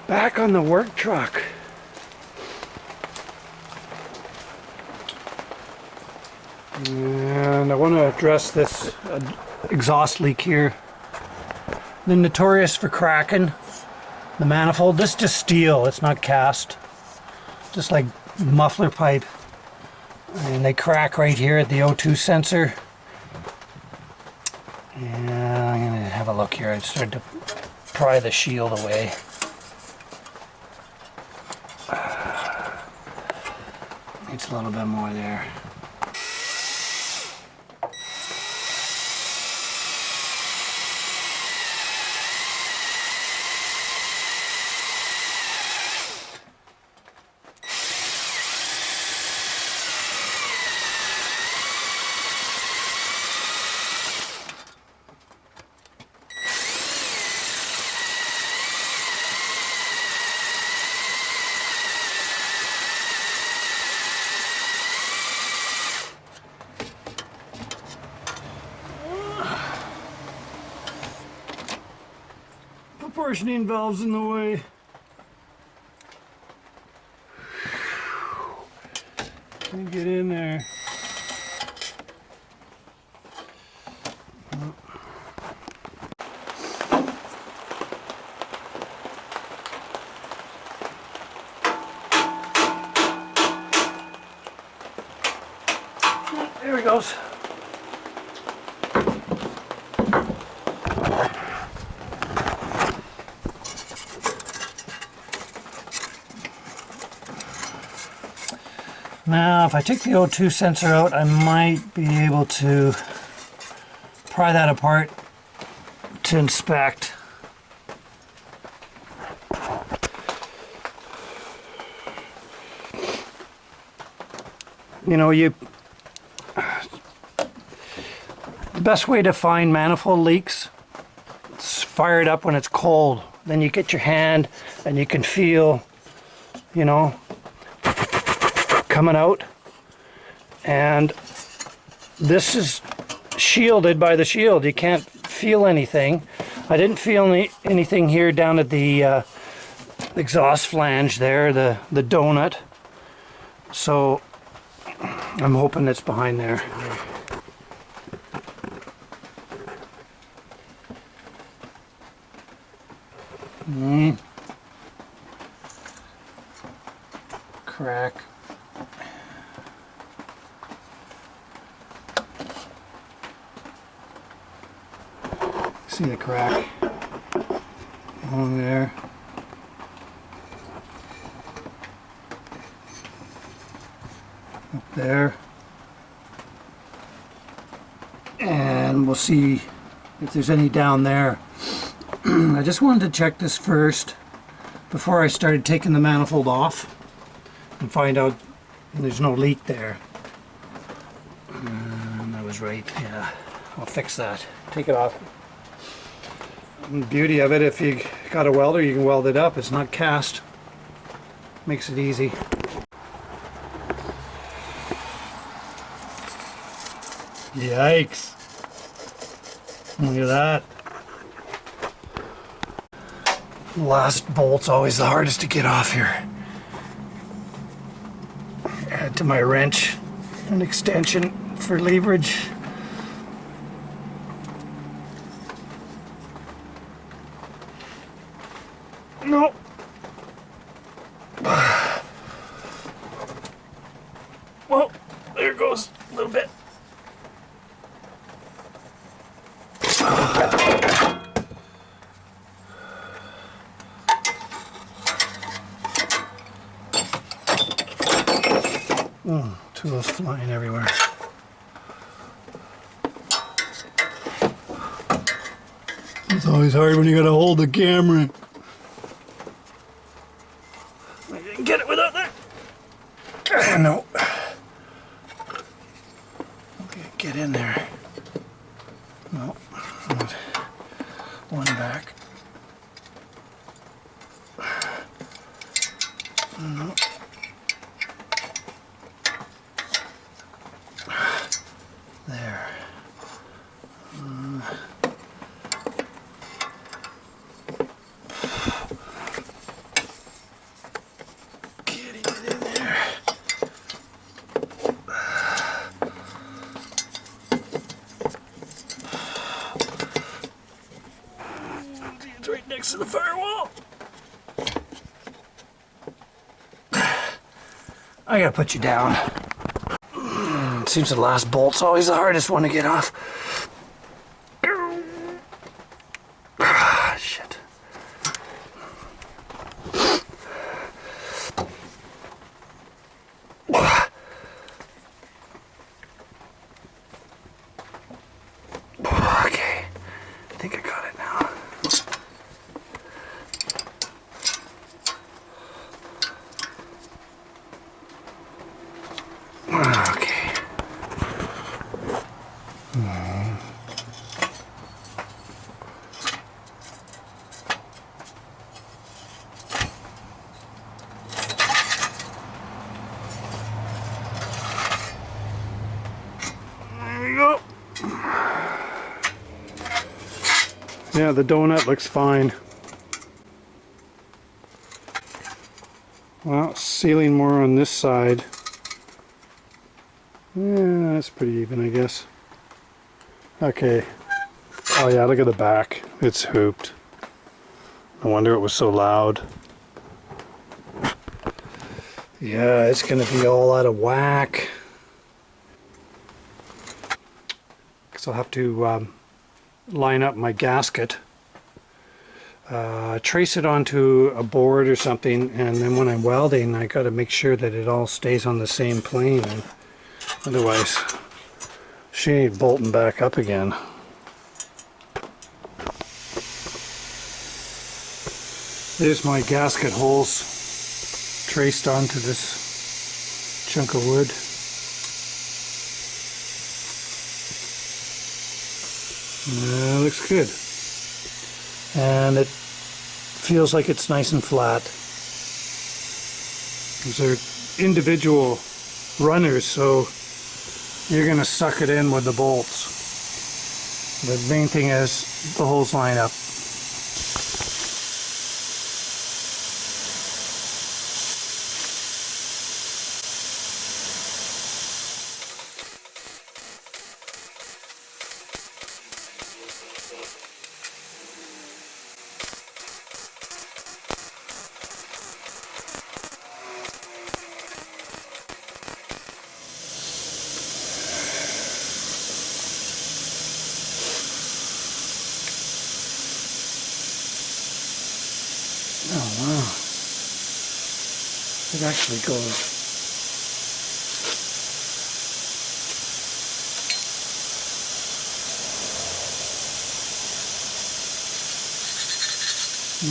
Back on the work truck. And I want to address this exhaust leak here. They're notorious for cracking the manifold. This is just steel, it's not cast. Just like muffler pipe. And they crack right here at the O2 sensor. And I'm going to have a look here. I started to pry the shield away. Needs a little bit more there. Proportioning valve's in the way. Can get in there. There he goes. Now, if I take the O2 sensor out, I might be able to pry that apart to inspect. You know, the best way to find manifold leaks is fire it up when it's cold. Then you get your hand and you can feel, you know, coming out, and this is shielded by the shield. You can't feel anything. I didn't feel anything here down at the exhaust flange there, the donut, so I'm hoping it's behind there. Crack. See the crack along there. Up there. And we'll see if there's any down there. I just wanted to check this first before I started taking the manifold off and find out there's no leak there. And I was right, yeah. I'll fix that. Take it off. And the beauty of it, if you got a welder, you can weld it up. It's not cast. Makes it easy. Yikes. Look at that. The last bolt's always the hardest to get off here. Add to my wrench an extension for leverage. No. Well, there it goes a little bit. Oh, tools flying everywhere. It's always hard when you gotta hold the camera. I didn't get it without that. No. Okay, get in there. No. One back. No. There. I gotta put you down. Seems the last bolt's always the hardest one to get off. Ah, shit. Okay, I think I got it now. Okay. There you go. Yeah, the donut looks fine. Well, sealing more on this side. Yeah, that's pretty even, I guess. Okay. Oh yeah, look at the back. It's hooped. No wonder it was so loud. Yeah, it's gonna be all out of whack. So I'll have to line up my gasket, trace it onto a board or something, and then when I'm welding I got to make sure that it all stays on the same plane, and otherwise she ain't bolting back up again. There's my gasket holes traced onto this chunk of wood. Looks good, and it feels like it's nice and flat. These are individual runners, so you're going to suck it in with the bolts. The main thing is the holes line up. Oh wow, it actually goes.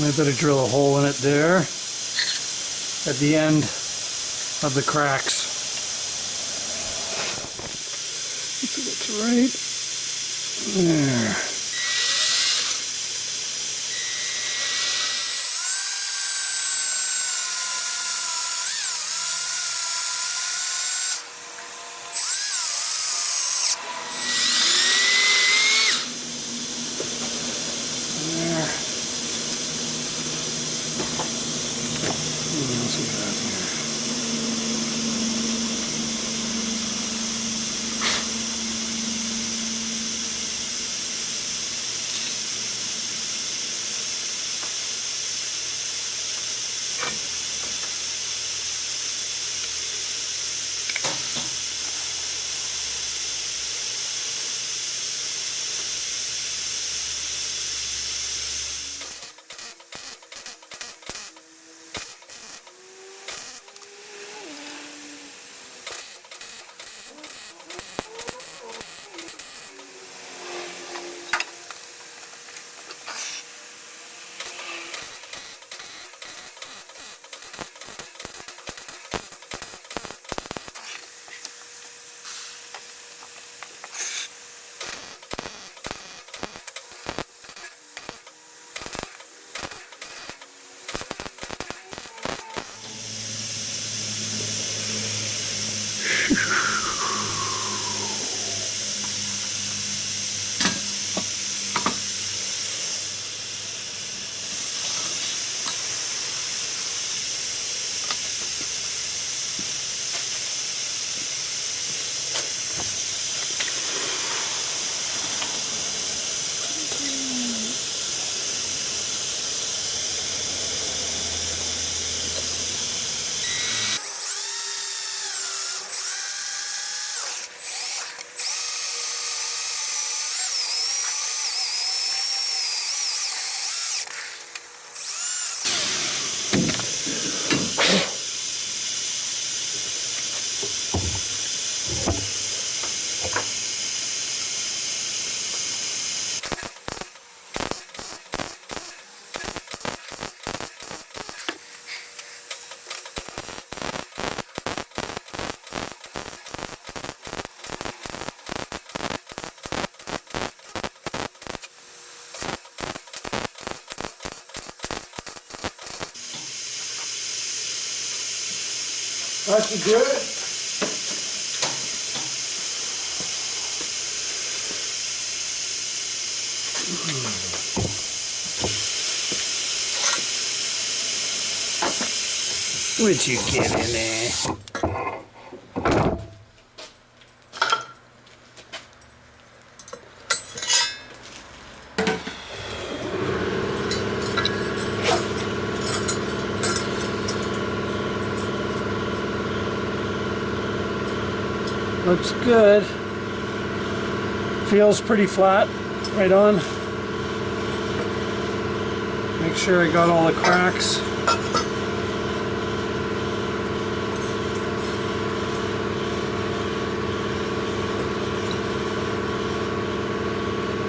I better drill a hole in it there at the end of the cracks. So that's right there. That's good. What you get in there? Looks good. Feels pretty flat. Right on. Make sure I got all the cracks.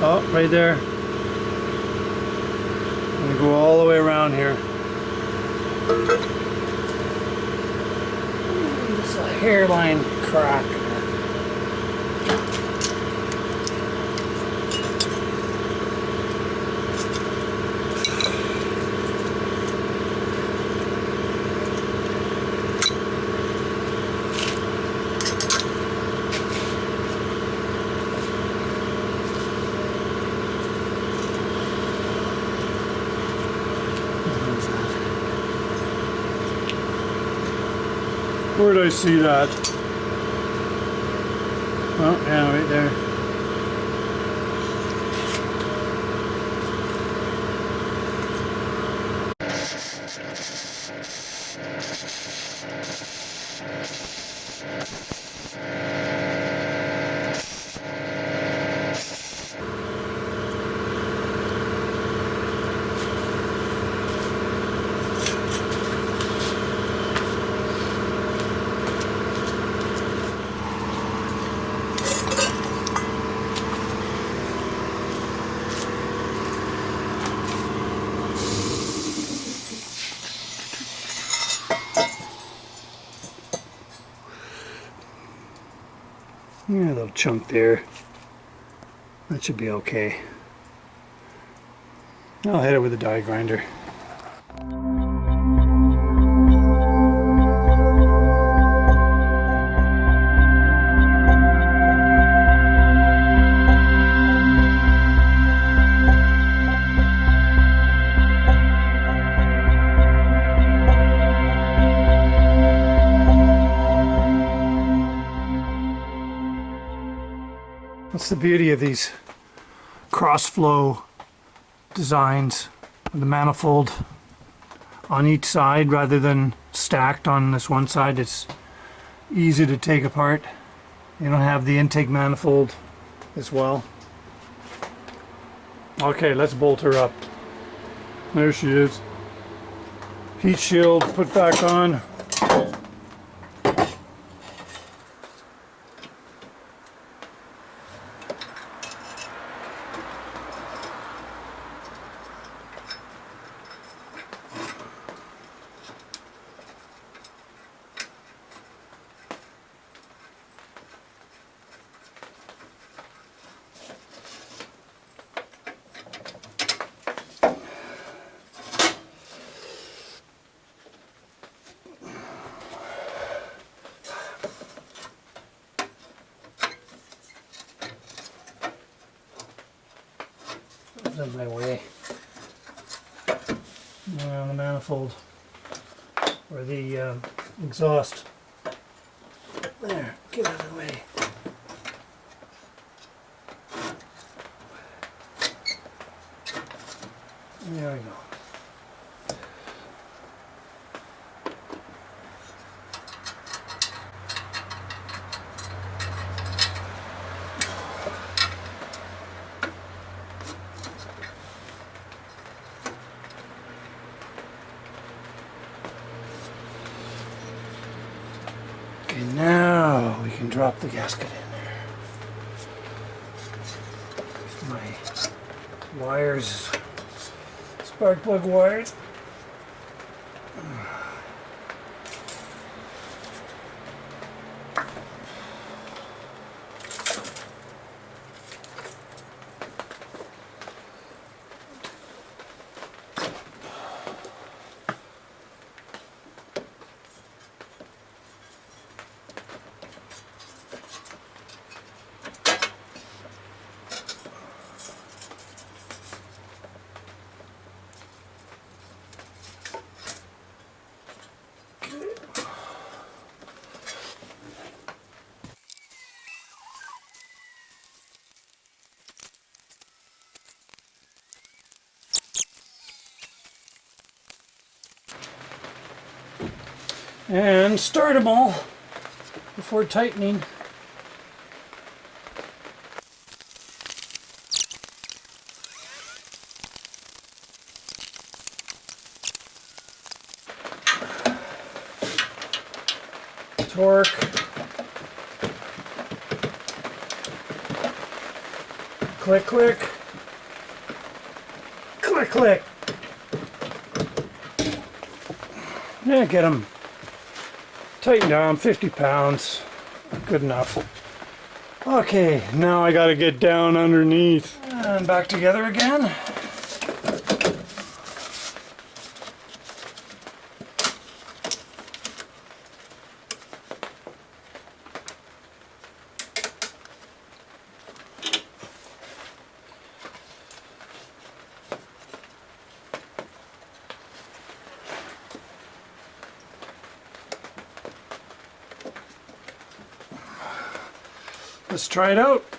Oh, right there. I'm gonna go all the way around here. There's a hairline crack. Where did I see that? Oh, yeah, right there. Yeah, a little chunk there. That should be okay. I'll hit it with a die grinder. That's the beauty of these cross-flow designs. The manifold on each side rather than stacked on this one side. It's easy to take apart. You don't have the intake manifold as well. Okay, let's bolt her up. There she is. Heat shield put back on. In my way. Around the manifold or the exhaust. There, get out of the way. There we go. Okay, now we can drop the gasket in there. My wires, spark plug wires. and start them all before tightening. Torque. Click, click. Click, click. Yeah, get them tightened down, 50 pounds. Good enough. Okay, now I gotta get down underneath. And back together again. Let's try it out.